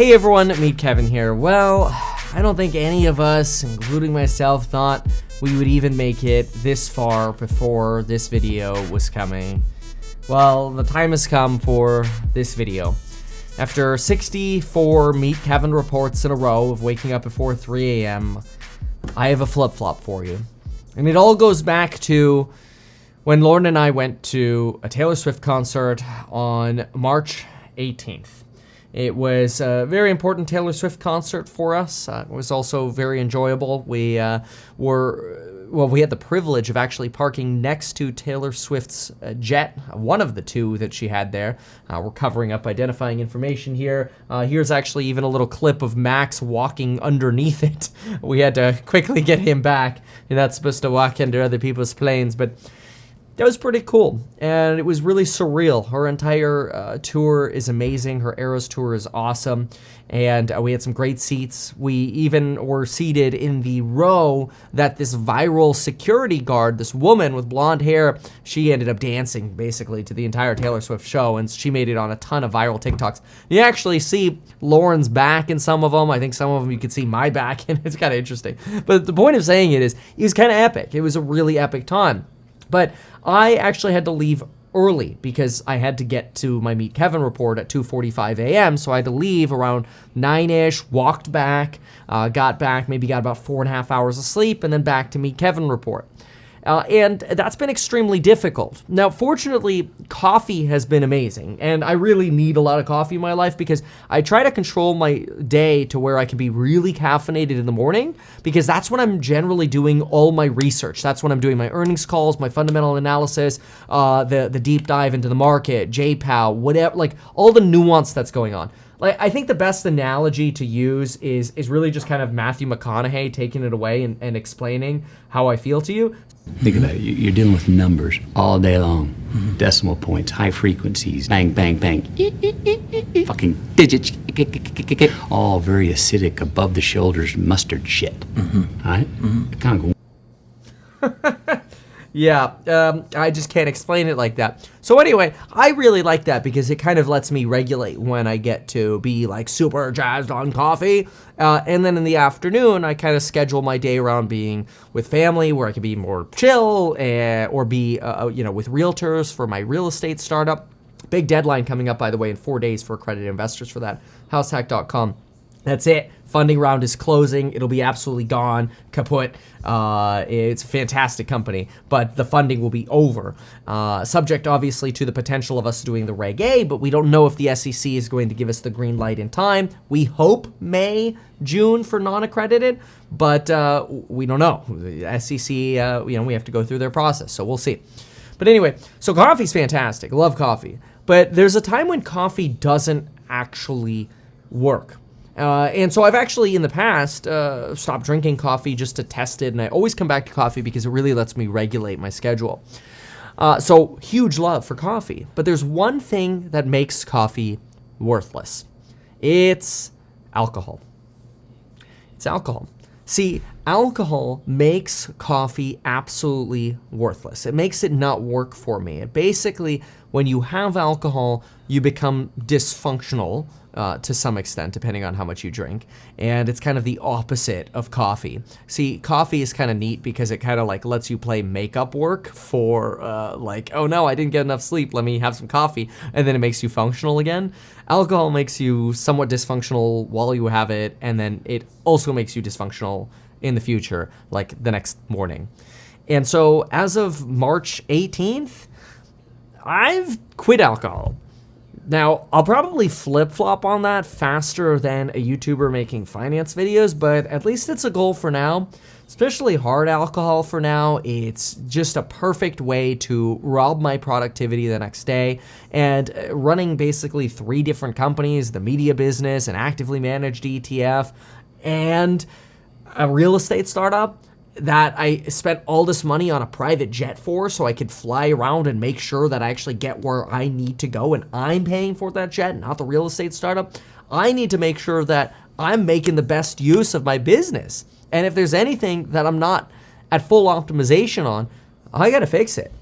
Hey everyone, Meet Kevin here. Well, I don't think any of us, including myself, thought we would even make it this far before this video was coming. Well, the time has come for this video. After 64 Meet Kevin reports in a row of waking up before 3 a.m., I have a flip-flop for you. And it all goes back to when Lauren and I went to a Taylor Swift concert on March 18th. It was a very important Taylor Swift concert for us. It was also very enjoyable. We had the privilege of actually parking next to Taylor Swift's jet, one of the two that she had there. We're covering up identifying information here. Here's actually even a little clip of Max walking underneath it. We had to quickly get him back. You're not supposed to walk under other people's planes, but that was pretty cool, and it was really surreal. Her entire tour is amazing. Her Eras tour is awesome, and we had some great seats. We even were seated in the row that this viral security guard, this woman with blonde hair, she ended up dancing basically to the entire Taylor Swift show, and she made it on a ton of viral TikToks. You actually see Lauren's back in some of them. I think some of them you could see my back, and it's kind of interesting. But the point of saying it is, it was kind of epic. It was a really epic time. But I actually had to leave early because I had to get to my Meet Kevin report at 2:45 a.m. So I had to leave around 9-ish, walked back, got back, maybe got about 4.5 hours of sleep, and then back to Meet Kevin report. And that's been extremely difficult. Now, fortunately, coffee has been amazing, and I really need a lot of coffee in my life because I try to control my day to where I can be really caffeinated in the morning, because that's when I'm generally doing all my research. That's when I'm doing my earnings calls, my fundamental analysis, the deep dive into the market, JPOW, whatever, like all the nuance that's going on. Like, I think the best analogy to use is really just kind of Matthew McConaughey taking it away and explaining how I feel to you. Think about it. You're dealing with numbers all day long. Decimal points, high frequencies, bang, bang, bang. Fucking digits. All very acidic, above the shoulders mustard shit. All right? Kind of go. Yeah, I just can't explain it like that. So anyway, I really like that because it kind of lets me regulate when I get to be like super jazzed on coffee. And then in the afternoon, I kind of schedule my day around being with family where I can be more chill or be, with realtors for my real estate startup. Big deadline coming up, by the way, in 4 days for accredited investors for that. Househack.com. That's it. Funding round is closing. It'll be absolutely gone, kaput. It's a fantastic company, but the funding will be over. Subject, obviously, to the potential of us doing the Reg A, but we don't know if the SEC is going to give us the green light in time. We hope May, June for non-accredited, but we don't know. The SEC, we have to go through their process, so we'll see. But anyway, so coffee's fantastic. Love coffee. But there's a time when coffee doesn't actually work. And so I've actually in the past stopped drinking coffee just to test it, and I always come back to coffee because it really lets me regulate my schedule. So huge love for coffee, but there's one thing that makes coffee worthless. It's alcohol. It's alcohol. See, alcohol makes coffee absolutely worthless. It makes it not work for me. It basically, when you have alcohol, you become dysfunctional to some extent, depending on how much you drink. And it's kind of the opposite of coffee. See, coffee is kind of neat because it kind of like lets you play makeup work for oh no, I didn't get enough sleep, let me have some coffee. And then it makes you functional again. Alcohol makes you somewhat dysfunctional while you have it, and then it also makes you dysfunctional in the future, like the next morning. And so as of March 18th, I've quit alcohol. Now, I'll probably flip-flop on that faster than a YouTuber making finance videos, but at least it's a goal for now. Especially hard alcohol for now. It's just a perfect way to rob my productivity the next day. And running basically 3 different companies, the media business, an actively managed ETF, and a real estate startup that I spent all this money on a private jet for so I could fly around and make sure that I actually get where I need to go, and I'm paying for that jet, not the real estate startup. I need to make sure that I'm making the best use of my business. And if there's anything that I'm not at full optimization on, I got to fix it.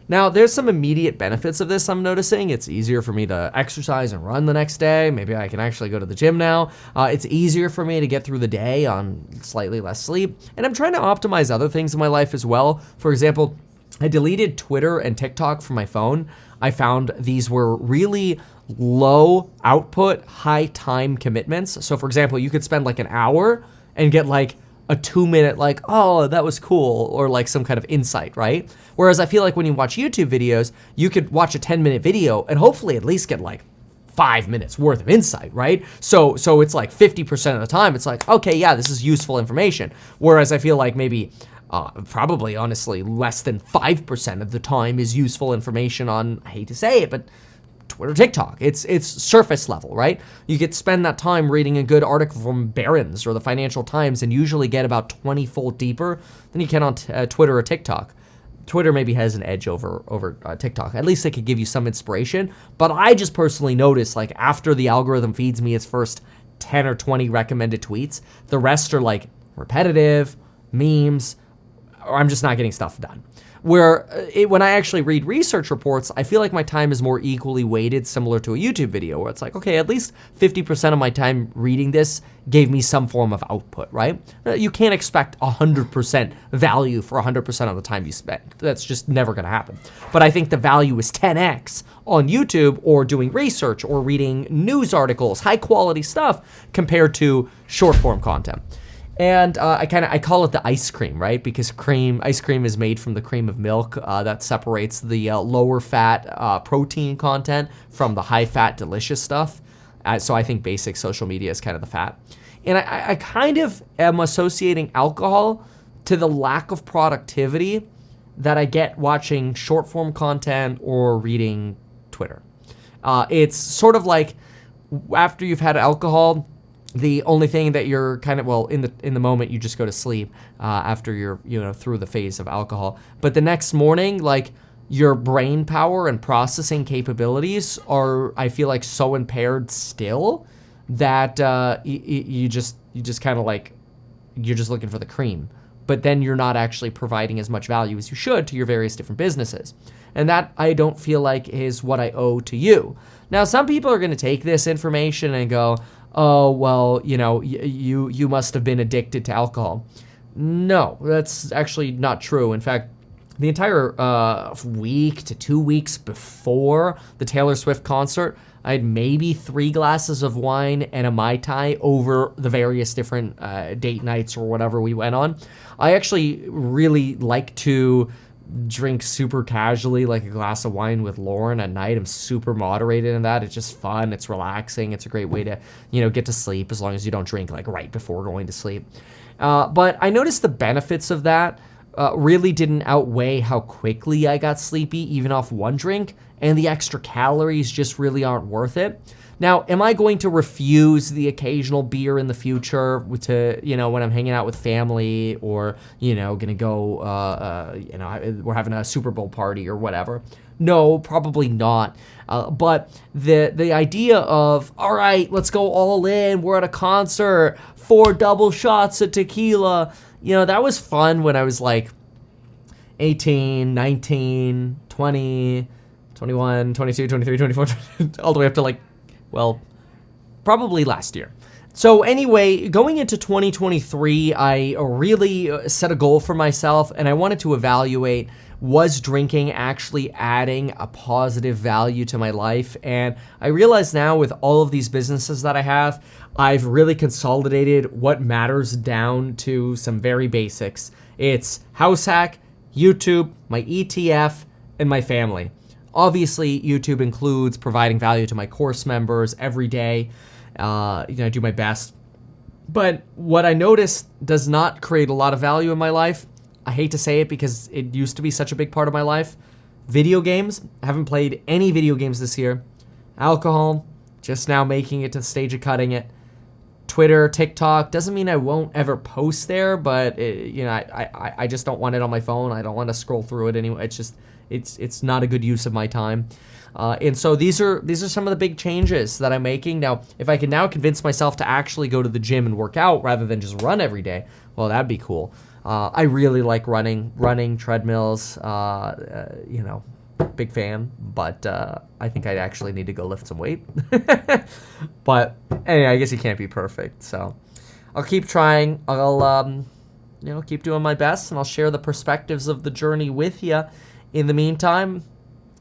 Now, there's some immediate benefits of this I'm noticing. It's easier for me to exercise and run the next day. Maybe I can actually go to the gym now. It's easier for me to get through the day on slightly less sleep. And I'm trying to optimize other things in my life as well. For example, I deleted Twitter and TikTok from my phone. I found these were really low output, high time commitments. So for example, you could spend like an hour and get like a 2-minute like, oh, that was cool, or like some kind of insight, right? Whereas I feel like when you watch YouTube videos, you could watch a 10-minute video and hopefully at least get like 5 minutes worth of insight, right? So it's like 50% of the time, it's like, okay, yeah, this is useful information. Whereas I feel like maybe probably honestly less than 5% of the time is useful information on, I hate to say it, but Twitter, TikTok. It's surface level, right? You could spend that time reading a good article from Barron's or the Financial Times and usually get about 20-fold deeper than you can on Twitter or TikTok. Twitter maybe has an edge over TikTok. At least it could give you some inspiration. But I just personally notice, like, after the algorithm feeds me its first 10 or 20 recommended tweets, the rest are like repetitive, memes, or I'm just not getting stuff done. Where when I actually read research reports, I feel like my time is more equally weighted, similar to a YouTube video, where it's like, okay, at least 50% of my time reading this gave me some form of output, right? You can't expect 100% value for 100% of the time you spend. That's just never gonna happen. But I think the value is 10x on YouTube or doing research or reading news articles, high quality stuff, compared to short form content. And I call it the ice cream, right? Because ice cream is made from the cream of milk that separates the lower fat protein content from the high fat delicious stuff. So I think basic social media is kind of the fat. And I kind of am associating alcohol to the lack of productivity that I get watching short form content or reading Twitter. It's sort of like after you've had alcohol, the only thing that you're kind of, well, in the moment you just go to sleep after you're through the phase of alcohol. But the next morning, like, your brain power and processing capabilities are, I feel like, so impaired still that you just kind of like, you're just looking for the cream. But then you're not actually providing as much value as you should to your various different businesses. And that, I don't feel like, is what I owe to you. Now, some people are going to take this information and go, oh, well, you must have been addicted to alcohol. No, that's actually not true. In fact, the entire week to 2 weeks before the Taylor Swift concert, I had maybe 3 glasses of wine and a Mai Tai over the various different date nights or whatever we went on. I actually really like to drink super casually, like a glass of wine with Lauren at night. I'm super moderated in that. It's just fun. It's relaxing. It's a great way to, get to sleep, as long as you don't drink like right before going to sleep. But I noticed the benefits of that really didn't outweigh how quickly I got sleepy, even off one drink, and the extra calories just really aren't worth it. Now, am I going to refuse the occasional beer in the future to, when I'm hanging out with family or, gonna go, we're having a Super Bowl party or whatever? No, probably not. But the idea of, all right, let's go all in. We're at a concert, 4 double shots of tequila. That was fun when I was like 18, 19, 20, 21, 22, 23, 24, all the way up to like, well, probably last year. So anyway, going into 2023, I really set a goal for myself, and I wanted to evaluate, was drinking actually adding a positive value to my life? And I realize now, with all of these businesses that I have, I've really consolidated what matters down to some very basics. It's House Hack, YouTube, my ETF, and my family. Obviously, YouTube includes providing value to my course members every day. I do my best. But what I noticed does not create a lot of value in my life. I hate to say it because it used to be such a big part of my life. Video games. I haven't played any video games this year. Alcohol. Just now making it to the stage of cutting it. Twitter, TikTok. Doesn't mean I won't ever post there, but I just don't want it on my phone. I don't want to scroll through it anyway. It's just, it's not a good use of my time. And so these are some of the big changes that I'm making. Now, if I can now convince myself to actually go to the gym and work out rather than just run every day, well, that'd be cool. I really like running treadmills, big fan, but I think I actually need to go lift some weight. But anyway, I guess you can't be perfect, so I'll keep trying. I'll keep doing my best, and I'll share the perspectives of the journey with you. In the meantime,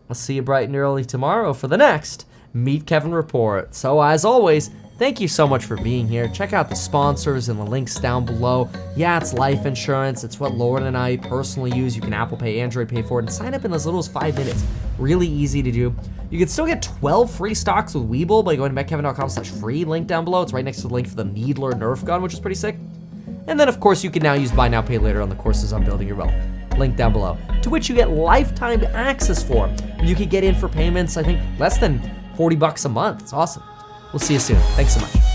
I'll see you bright and early tomorrow for the next Meet Kevin report. So as always, thank you so much for being here. Check out the sponsors and the links down below. Yeah, it's life insurance. It's what Lauren and I personally use. You can Apple Pay, Android Pay for it, and sign up in as little as 5 minutes. Really easy to do. You can still get 12 free stocks with Webull by going to metkevin.com/free. Link down below. It's right next to the link for the Needler Nerf gun, which is pretty sick. And then, of course, you can now use Buy Now, Pay Later on the courses on building your wealth. Link down below. To which you get lifetime access for. You can get in for payments, I think, less than $40 a month. It's awesome. We'll see you soon. Thanks so much.